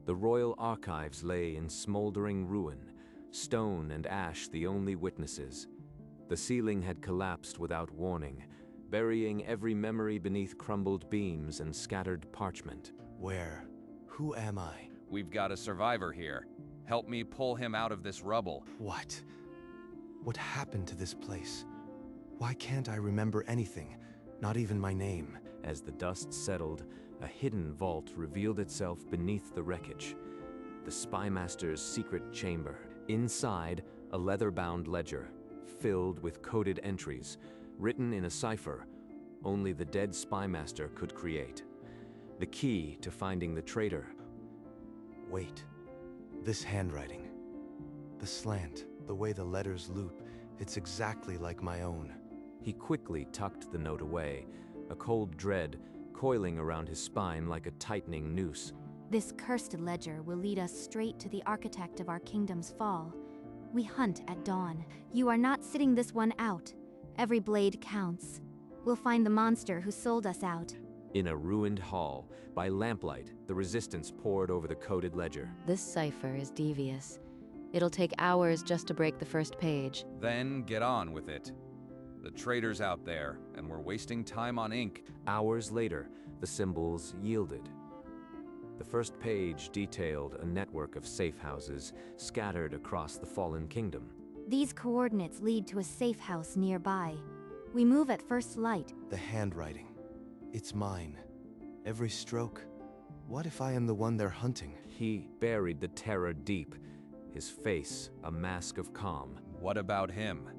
The royal archives lay in smoldering ruin, stone and ash the only witnesses. The ceiling had collapsed without warning, burying every memory beneath crumbled beams and scattered parchment. Where? Who am I? We've got a survivor here. Help me pull him out of this rubble. What? What happened to this place? Why can't I remember anything? Not even my name. As the dust settled, a hidden vault revealed itself beneath the wreckage. The Spymaster's secret chamber. Inside, a leather-bound ledger, filled with coded entries, written in a cipher only the dead Spymaster could create. The key to finding the traitor. Wait. This handwriting. The slant, the way the letters loop, it's exactly like my own. He quickly tucked the note away, a cold dread coiling around his spine like a tightening noose. This cursed ledger will lead us straight to the architect of our kingdom's fall. We hunt at dawn. You are not sitting this one out. Every blade counts. We'll find the monster who sold us out. In a ruined hall, by lamplight, the resistance poured over the coded ledger. This cipher is devious. It'll take hours just to break the first page. Then get on with it. The traitor's out there, and we're wasting time on ink. Hours later, the symbols yielded. The first page detailed a network of safe houses scattered across the fallen kingdom. These coordinates lead to a safe house nearby. We move at first light. The handwriting. It's mine. Every stroke. What if I am the one they're hunting? He buried the terror deep, his face a mask of calm. What about him?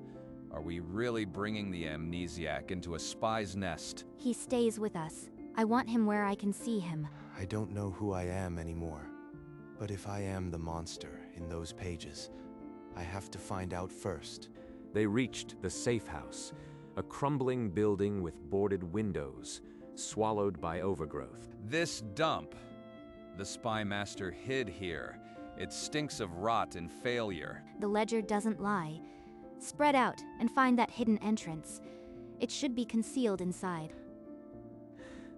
Are we really bringing the amnesiac into a spy's nest? He stays with us. I want him where I can see him. I don't know who I am anymore. But if I am the monster in those pages, I have to find out first. They reached the safe house, a crumbling building with boarded windows, swallowed by overgrowth. This dump. The Spymaster hid here. It stinks of rot and failure. The ledger doesn't lie. Spread out and find that hidden entrance. It should be concealed inside.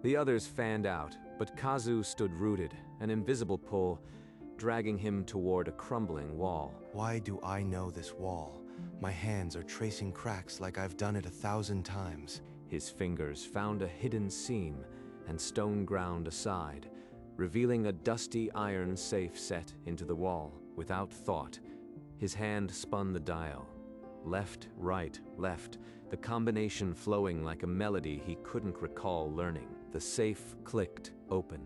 The others fanned out, but Kazu stood rooted, an invisible pull, dragging him toward a crumbling wall. Why do I know this wall? My hands are tracing cracks like I've done it 1,000 times. His fingers found a hidden seam and stone ground aside, revealing a dusty iron safe set into the wall. Without thought, his hand spun the dial. Left, right, left, the combination flowing like a melody he couldn't recall learning. The safe clicked open.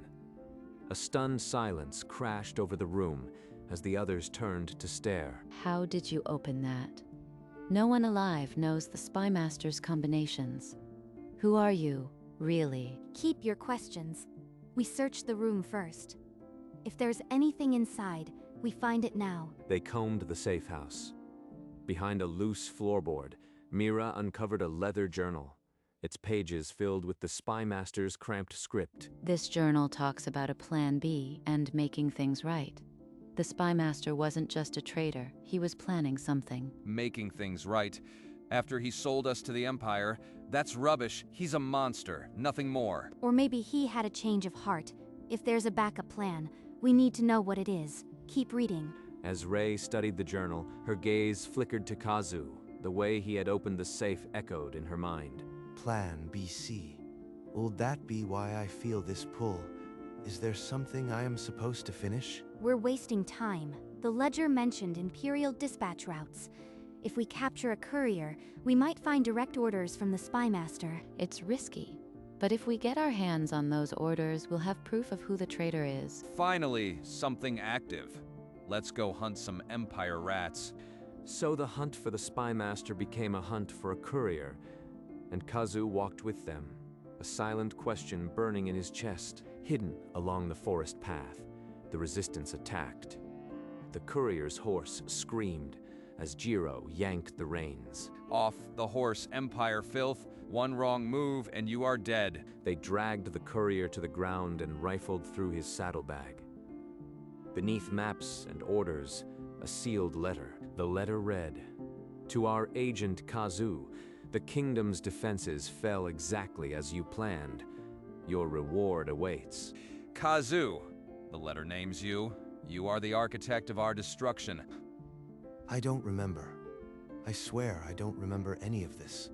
A stunned silence crashed over the room as the others turned to stare. How did you open that? No one alive knows the Spymaster's combinations. Who are you, really? Keep your questions. We search the room first. If there's anything inside, we find it now. They combed the safe house. Behind a loose floorboard, Mira uncovered a leather journal, its pages filled with the Spymaster's cramped script. This journal talks about a plan B and making things right. The Spymaster wasn't just a traitor, he was planning something. Making things right. After he sold us to the Empire, that's rubbish. He's a monster, nothing more. Or maybe he had a change of heart. If there's a backup plan, we need to know what it is. Keep reading. As Rei studied the journal, her gaze flickered to Kazu. The way he had opened the safe echoed in her mind. Plan BC. Will that be why I feel this pull? Is there something I am supposed to finish? We're wasting time. The ledger mentioned Imperial dispatch routes. If we capture a courier, we might find direct orders from the Spymaster. It's risky. But if we get our hands on those orders, we'll have proof of who the traitor is. Finally, something active. Let's go hunt some Empire rats. So the hunt for the Spymaster became a hunt for a courier, and Kazu walked with them, a silent question burning in his chest. Hidden along the forest path, the resistance attacked. The courier's horse screamed as Jiro yanked the reins. Off the horse, Empire filth. One wrong move and you are dead. They dragged the courier to the ground and rifled through his saddlebag. Beneath maps and orders, a sealed letter. The letter read, "To our agent Kazu, the kingdom's defenses fell exactly as you planned. Your reward awaits." Kazu, The letter names you. You are the architect of our destruction. I don't remember. I swear I don't remember any of this.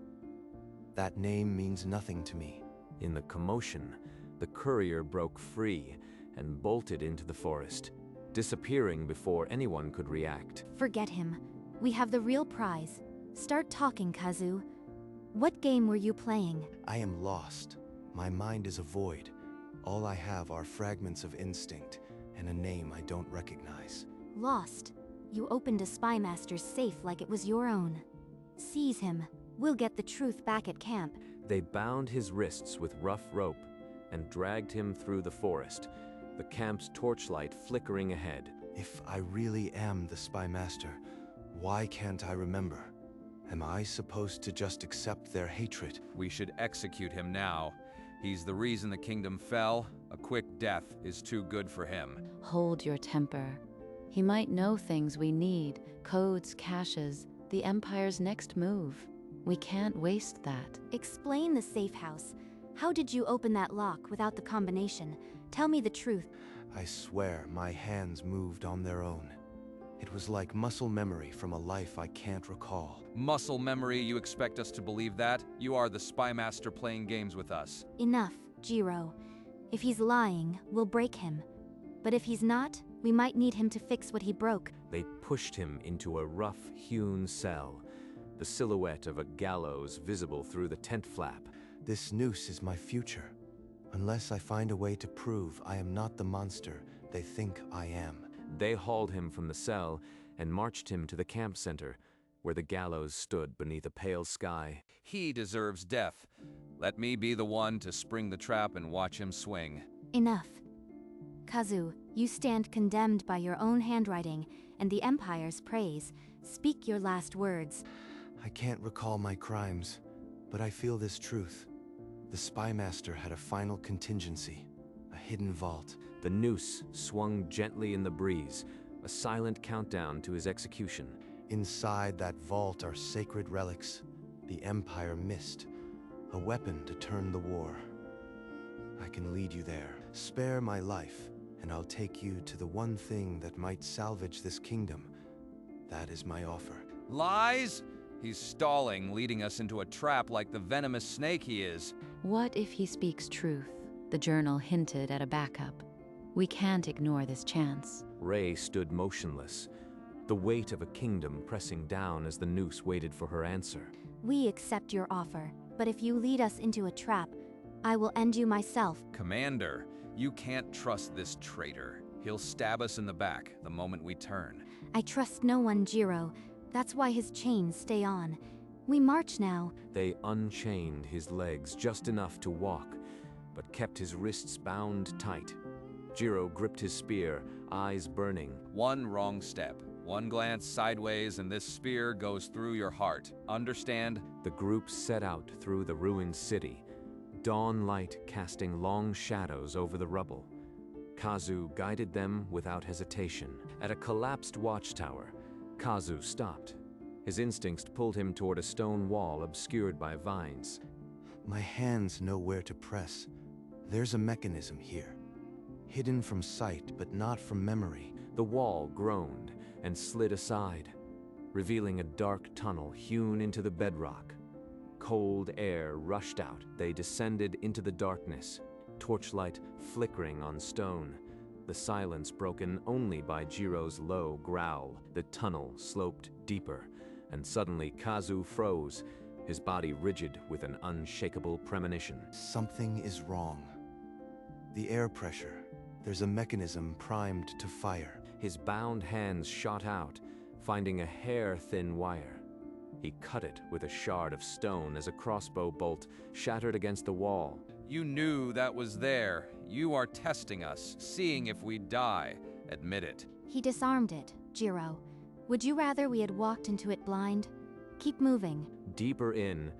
That name means nothing to me. In the commotion, the courier broke free and bolted into the forest, disappearing before anyone could react. Forget him. We have the real prize. Start talking, Kazu. What game were you playing? I am lost. My mind is a void. All I have are fragments of instinct and a name I don't recognize. Lost. You opened a spy master's safe like it was your own. Seize him. We'll get the truth back at camp. They bound his wrists with rough rope and dragged him through the forest, the camp's torchlight flickering ahead. If I really am the spy master, why can't I remember? Am I supposed to just accept their hatred? We should execute him now. He's the reason the kingdom fell. A quick death is too good for him. Hold your temper. He might know things we need, codes, caches, the Empire's next move. We can't waste that. Explain the safe house. How did you open that lock without the combination? Tell me the truth. I swear my hands moved on their own. It was like muscle memory from a life I can't recall. Muscle memory, you expect us to believe that? You are the spy master playing games with us. Enough, Jiro. If he's lying, we'll break him. But if he's not, we might need him to fix what he broke. They pushed him into a rough-hewn cell, the silhouette of a gallows visible through the tent flap. This noose is my future. Unless I find a way to prove I am not the monster they think I am. They hauled him from the cell and marched him to the camp center, where the gallows stood beneath a pale sky. He deserves death. Let me be the one to spring the trap and watch him swing. Enough. Kazu, you stand condemned by your own handwriting and the Empire's praise. Speak your last words. I can't recall my crimes, but I feel this truth. The spy master had a final contingency, a hidden vault. The noose swung gently in the breeze, a silent countdown to his execution. Inside that vault are sacred relics the Empire missed, a weapon to turn the war. I can lead you there. Spare my life, and I'll take you to the one thing that might salvage this kingdom. That is my offer. Lies? He's stalling, leading us into a trap like the venomous snake he is. What if he speaks truth? The journal hinted at a backup. We can't ignore this chance. Ray stood motionless, the weight of a kingdom pressing down as the noose waited for her answer. We accept your offer, but if you lead us into a trap, I will end you myself. Commander, you can't trust this traitor. He'll stab us in the back the moment we turn. I trust no one, Jiro. That's why his chains stay on. We march now. They unchained his legs just enough to walk, but kept his wrists bound tight. Jiro gripped his spear, eyes burning. One wrong step, one glance sideways, and this spear goes through your heart. Understand? The group set out through the ruined city, dawn light casting long shadows over the rubble. Kazu guided them without hesitation. At a collapsed watchtower, Kazu stopped. His instincts pulled him toward a stone wall obscured by vines. My hands know where to press. There's a mechanism here. Hidden from sight, but not from memory. The wall groaned and slid aside, revealing a dark tunnel hewn into the bedrock. Cold air rushed out. They descended into the darkness, torchlight flickering on stone, the silence broken only by Jiro's low growl. The tunnel sloped deeper, and suddenly Kazu froze, his body rigid with an unshakable premonition. Something is wrong. The air pressure. There's a mechanism primed to fire. His bound hands shot out, finding a hair-thin wire. He cut it with a shard of stone as a crossbow bolt shattered against the wall. You knew that was there. You are testing us, seeing if we die. Admit it. He disarmed it, Jiro. Would you rather we had walked into it blind? Keep moving. Deeper in,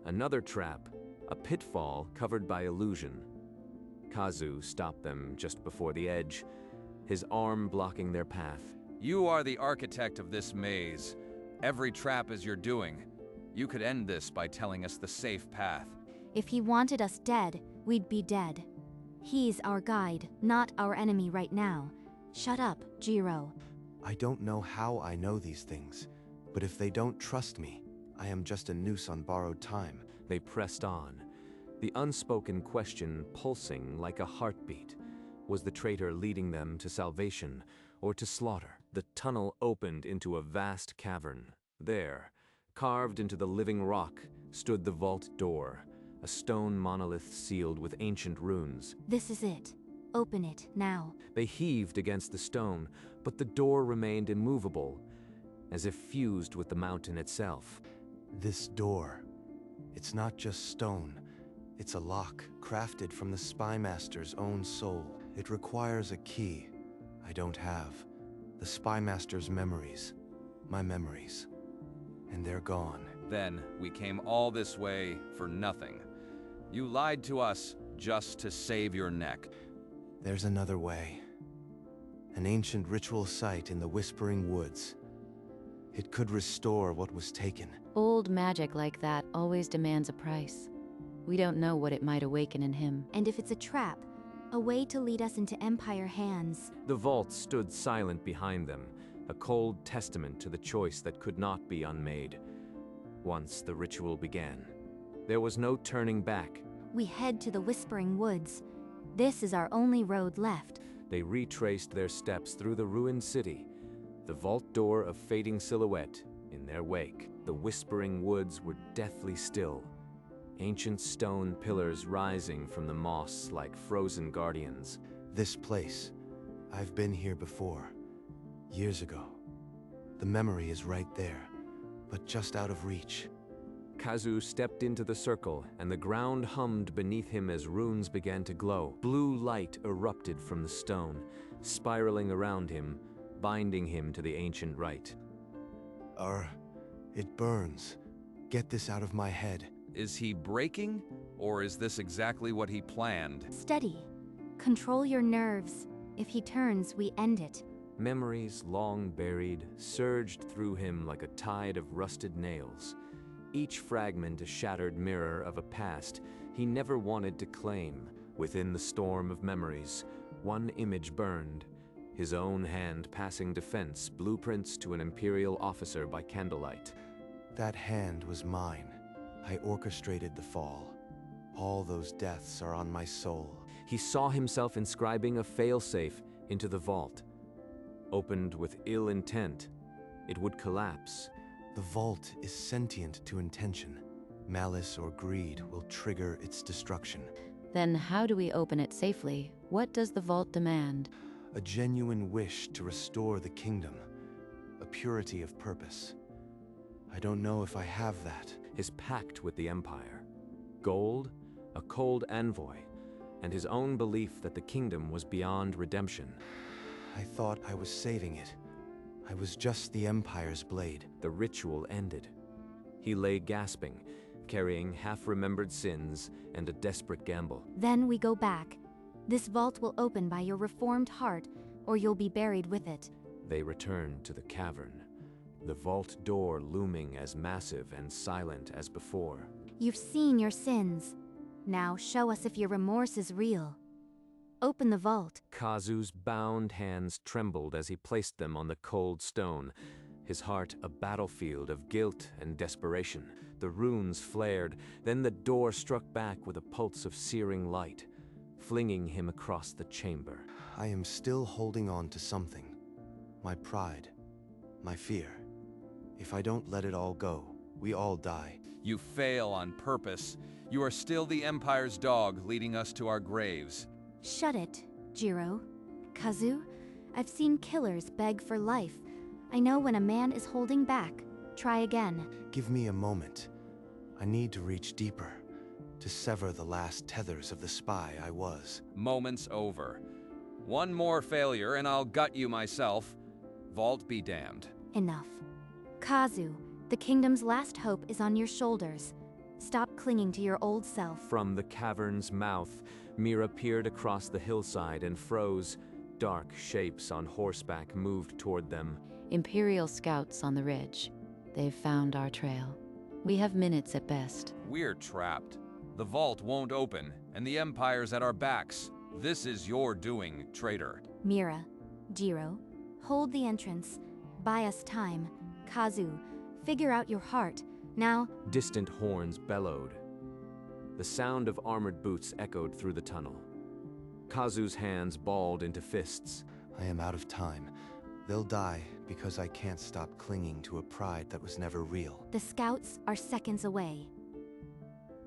another trap, a pitfall covered by illusion. Kazu stopped them just before the edge, his arm blocking their path. You are the architect of this maze. Every trap is your doing. You could end this by telling us the safe path. If he wanted us dead, we'd be dead. He's our guide, not our enemy right now. Shut up, Jiro. I don't know how I know these things, but if they don't trust me, I am just a noose on borrowed time. They pressed on, the unspoken question pulsing like a heartbeat. Was the traitor leading them to salvation or to slaughter? The tunnel opened into a vast cavern. There, carved into the living rock, stood the vault door, a stone monolith sealed with ancient runes. This is it. Open it, now. They heaved against the stone, but the door remained immovable, as if fused with the mountain itself. This door, it's not just stone. It's a lock, crafted from the Spy Master's own soul. It requires a key I don't have. The Spy Master's memories. My memories. And they're gone. Then we came all this way for nothing. You lied to us just to save your neck. There's another way. An ancient ritual site in the Whispering Woods. It could restore what was taken. Old magic like that always demands a price. We don't know what it might awaken in him. And if it's a trap, a way to lead us into Empire hands. The vault stood silent behind them, a cold testament to the choice that could not be unmade. Once the ritual began, there was no turning back. We head to the Whispering Woods. This is our only road left. They retraced their steps through the ruined city, the vault door of fading silhouette in their wake. The Whispering Woods were deathly still, ancient stone pillars rising from the moss like frozen guardians. This place, I've been here before, years ago. The memory is right there, but just out of reach. Kazu stepped into the circle, and the ground hummed beneath him as runes began to glow. Blue light erupted from the stone, spiraling around him, binding him to the ancient rite. It burns. Get this out of my head. Is he breaking, or is this exactly what he planned? Steady. Control your nerves. If he turns, we end it. Memories long buried surged through him like a tide of rusted nails, each fragment a shattered mirror of a past he never wanted to claim. Within the storm of memories, one image burned, his own hand passing defense blueprints to an Imperial officer by candlelight. That hand was mine. I orchestrated the fall. All those deaths are on my soul. He saw himself inscribing a failsafe into the vault. Opened with ill intent, it would collapse. The vault is sentient to intention. Malice or greed will trigger its destruction. Then how do we open it safely? What does the vault demand? A genuine wish to restore the kingdom. A purity of purpose. I don't know if I have that. His pact with the Empire. Gold, a cold envoy, and his own belief that the kingdom was beyond redemption. I thought I was saving it. I was just the Empire's blade. The ritual ended. He lay gasping, carrying half-remembered sins and a desperate gamble. Then we go back. This vault will open by your reformed heart, or you'll be buried with it. They returned to the cavern, the vault door looming as massive and silent as before. You've seen your sins. Now show us if your remorse is real. Open the vault. Kazu's bound hands trembled as he placed them on the cold stone, his heart a battlefield of guilt and desperation. The runes flared, then the door struck back with a pulse of searing light, flinging him across the chamber. I am still holding on to something. My pride. My fear. If I don't let it all go, we all die. You fail on purpose. You are still the Empire's dog, leading us to our graves. Shut it, Jiro. Kazu, I've seen killers beg for life. I know when a man is holding back. Try again. Give me a moment. I need to reach deeper, to sever the last tethers of the spy I was. Moment's over. One more failure and I'll gut you myself. Vault be damned. Enough. Kazu, the kingdom's last hope is on your shoulders. Stop clinging to your old self. From the cavern's mouth, Mira peered across the hillside and froze. Dark shapes on horseback moved toward them. Imperial scouts on the ridge. They've found our trail. We have minutes at best. We're trapped. The vault won't open, and the Empire's at our backs. This is your doing, traitor. Mira, Jiro, hold the entrance. Buy us time. Kazu, figure out your heart. Now, Distant horns bellowed. The sound of armored boots echoed through the tunnel. Kazu's hands balled into fists. I am out of time. They'll die because I can't stop clinging to a pride that was never real. the scouts are seconds away.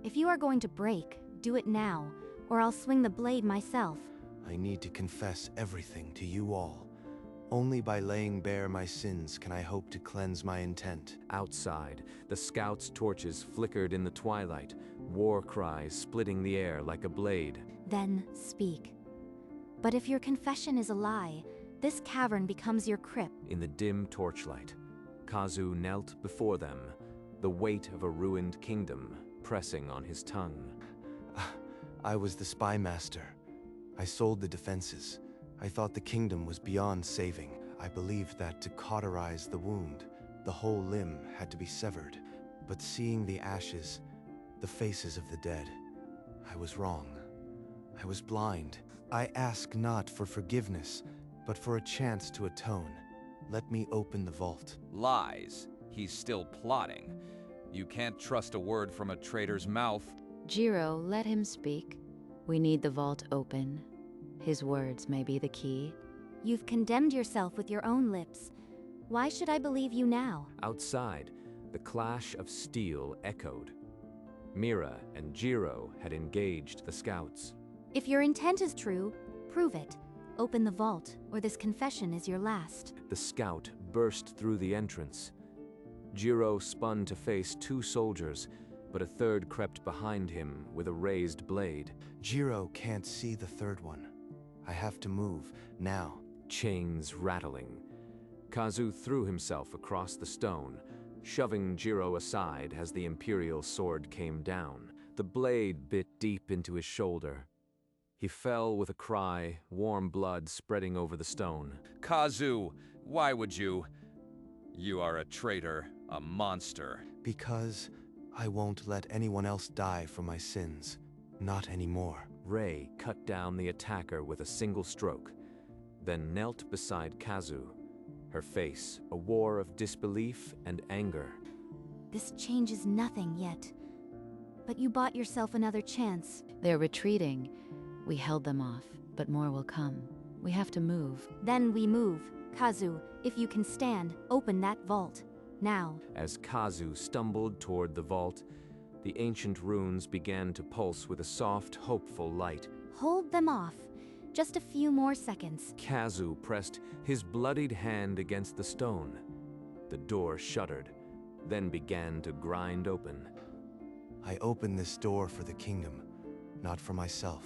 If you are going to break, do it now, or I'll swing the blade myself. I need to confess everything to you all. Only by laying bare my sins can I hope to cleanse my intent. Outside, the scouts' torches flickered in the twilight, war cries splitting the air like a blade. Then speak. But if your confession is a lie, this cavern becomes your crypt. In the dim torchlight, Kazu knelt before them, the weight of a ruined kingdom pressing on his tongue. I was the spy master. I sold the defenses. I thought the kingdom was beyond saving. I believed that to cauterize the wound, the whole limb had to be severed. But seeing the ashes, the faces of the dead, I was wrong. I was blind. I ask not for forgiveness, but for a chance to atone. Let me open the vault. Lies. He's still plotting. You can't trust a word from a traitor's mouth. Jiro, let him speak. We need the vault open. His words may be the key. You've condemned yourself with your own lips. Why should I believe you now? Outside, the clash of steel echoed. Mira and Jiro had engaged the scouts. If your intent is true, prove it. Open the vault, or this confession is your last. The scout burst through the entrance. Jiro spun to face two soldiers, but a third crept behind him with a raised blade. Jiro can't see the third one. I have to move, now. Chains rattling. Kazu threw himself across the stone, shoving Jiro aside as the Imperial sword came down. The blade bit deep into his shoulder. He fell with a cry, warm blood spreading over the stone. Kazu, why would you? You are a traitor, a monster. Because I won't let anyone else die for my sins. Not anymore. Rei cut down the attacker with a single stroke, then knelt beside Kazu, her face a war of disbelief and anger. This changes nothing yet. But you bought yourself another chance. They're retreating. We held them off, but more will come. We have to move. Then we move. Kazu, if you can stand, open that vault. Now. As Kazu stumbled toward the vault, the ancient runes began to pulse with a soft, hopeful light. Hold them off. Just a few more seconds. Kazu pressed his bloodied hand against the stone. The door shuddered, then began to grind open. I open this door for the kingdom, not for myself.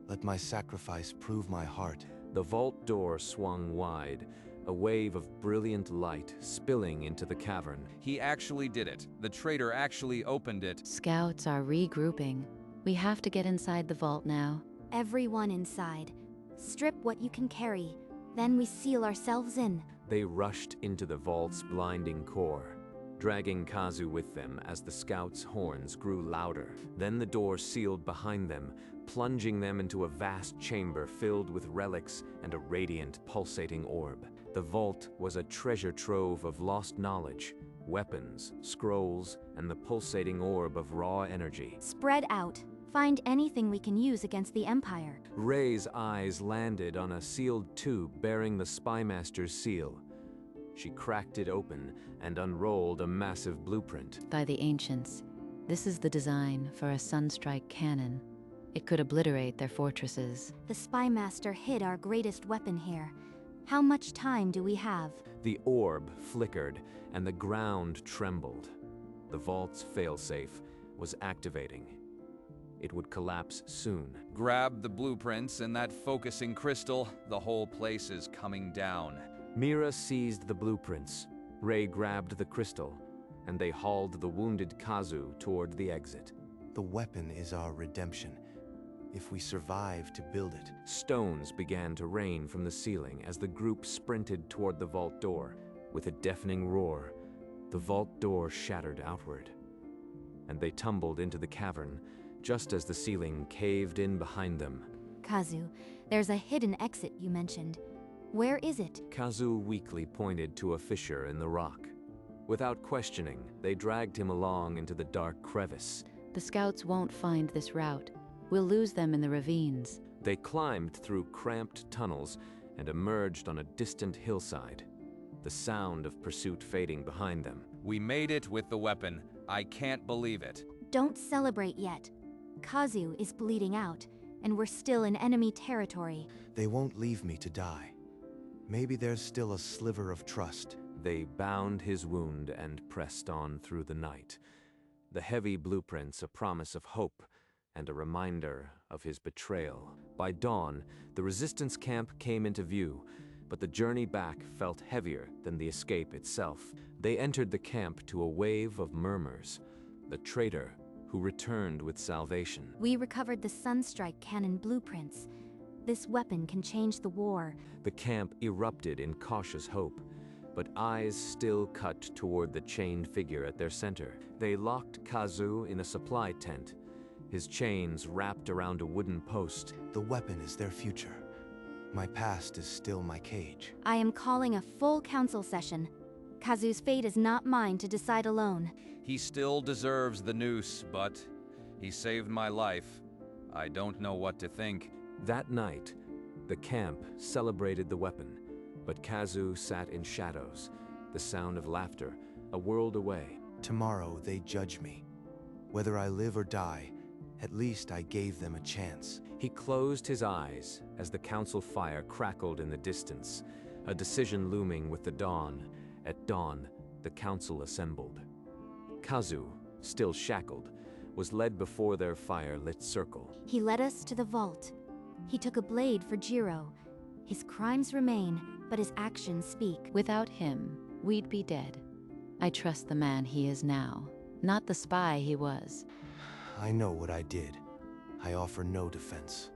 Let my sacrifice prove my heart. The vault door swung wide, a wave of brilliant light spilling into the cavern. He actually did it. The traitor actually opened it. Scouts are regrouping. We have to get inside the vault now. Everyone inside. Strip what you can carry. Then we seal ourselves in. They rushed into the vault's blinding core, dragging Kazu with them as the scouts' horns grew louder. Then the door sealed behind them, plunging them into a vast chamber filled with relics and a radiant, pulsating orb. The vault was a treasure trove of lost knowledge, weapons, scrolls, and the pulsating orb of raw energy. Spread out. Find anything we can use against the Empire. Rei's eyes landed on a sealed tube bearing the Spymaster's seal. She cracked it open and unrolled a massive blueprint. By the ancients, this is the design for a sunstrike cannon. It could obliterate their fortresses. The Spymaster hid our greatest weapon here. How much time do we have? The orb flickered and the ground trembled. The vault's failsafe was activating. It would collapse soon. Grab the blueprints and that focusing crystal. The whole place is coming down. Mira seized the blueprints. Rei grabbed the crystal, and they hauled the wounded Kazu toward the exit. The weapon is our redemption. If we survive to build it. Stones began to rain from the ceiling as the group sprinted toward the vault door. With a deafening roar, the vault door shattered outward, and they tumbled into the cavern just as the ceiling caved in behind them. Kazu, there's a hidden exit you mentioned. Where is it? Kazu weakly pointed to a fissure in the rock. Without questioning, they dragged him along into the dark crevice. The scouts won't find this route. We'll lose them in the ravines. They climbed through cramped tunnels and emerged on a distant hillside, the sound of pursuit fading behind them. We made it with the weapon. I can't believe it. Don't celebrate yet. Kazu is bleeding out, and we're still in enemy territory. They won't leave me to die. Maybe there's still a sliver of trust. They bound his wound and pressed on through the night. The heavy blueprints a promise of hope and a reminder of his betrayal. By dawn, the resistance camp came into view, but the journey back felt heavier than the escape itself. They entered the camp to a wave of murmurs. The traitor who returned with salvation. We recovered the Sunstrike cannon blueprints. This weapon can change the war. The camp erupted in cautious hope, but eyes still cut toward the chained figure at their center. They locked Kazu in a supply tent, his chains wrapped around a wooden post. The weapon is their future. My past is still my cage. I am calling a full council session. Kazu's fate is not mine to decide alone. He still deserves the noose, but he saved my life. I don't know what to think. That night, the camp celebrated the weapon, but Kazu sat in shadows, the sound of laughter a world away. Tomorrow they judge me. Whether I live or die, at least I gave them a chance. He closed his eyes as the council fire crackled in the distance, a decision looming with the dawn. At dawn, the council assembled. Kazu, still shackled, was led before their fire-lit circle. He led us to the vault. He took a blade for Jiro. His crimes remain, but his actions speak. Without him, we'd be dead. I trust the man he is now, not the spy he was. I know what I did. I offer no defense.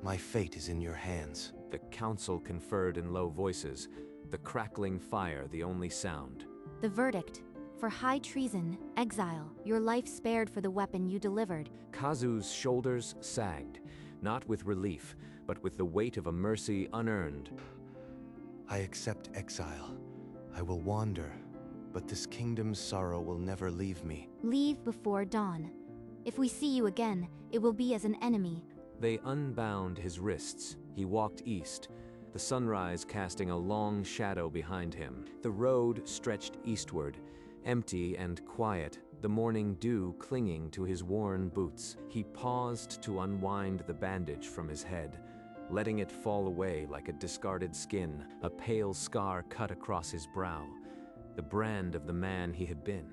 My fate is in your hands. The council conferred in low voices, the crackling fire the only sound. The verdict: for high treason, exile, your life spared for the weapon you delivered. Kazu's shoulders sagged, not with relief, but with the weight of a mercy unearned. I accept exile. I will wander, but this kingdom's sorrow will never leave me. Leave before dawn. If we see you again, it will be as an enemy. They unbound his wrists. He walked east, the sunrise casting a long shadow behind him. The road stretched eastward, empty and quiet, the morning dew clinging to his worn boots. He paused to unwind the bandage from his head, letting it fall away like a discarded skin, a pale scar cut across his brow, the brand of the man he had been,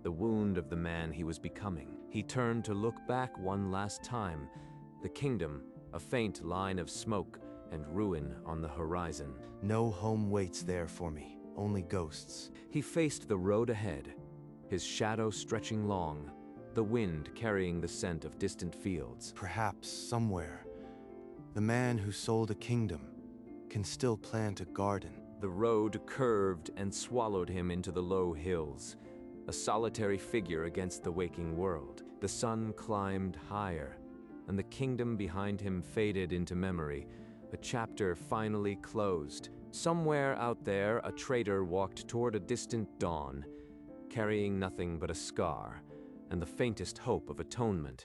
the wound of the man he was becoming. He turned to look back one last time, the kingdom, a faint line of smoke and ruin on the horizon. No home waits there for me, only ghosts. He faced the road ahead, his shadow stretching long, the wind carrying the scent of distant fields. Perhaps somewhere, the man who sold a kingdom can still plant a garden. The road curved and swallowed him into the low hills, a solitary figure against the waking world. The sun climbed higher, and the kingdom behind him faded into memory. A chapter finally closed. Somewhere out there, a traitor walked toward a distant dawn, carrying nothing but a scar and the faintest hope of atonement.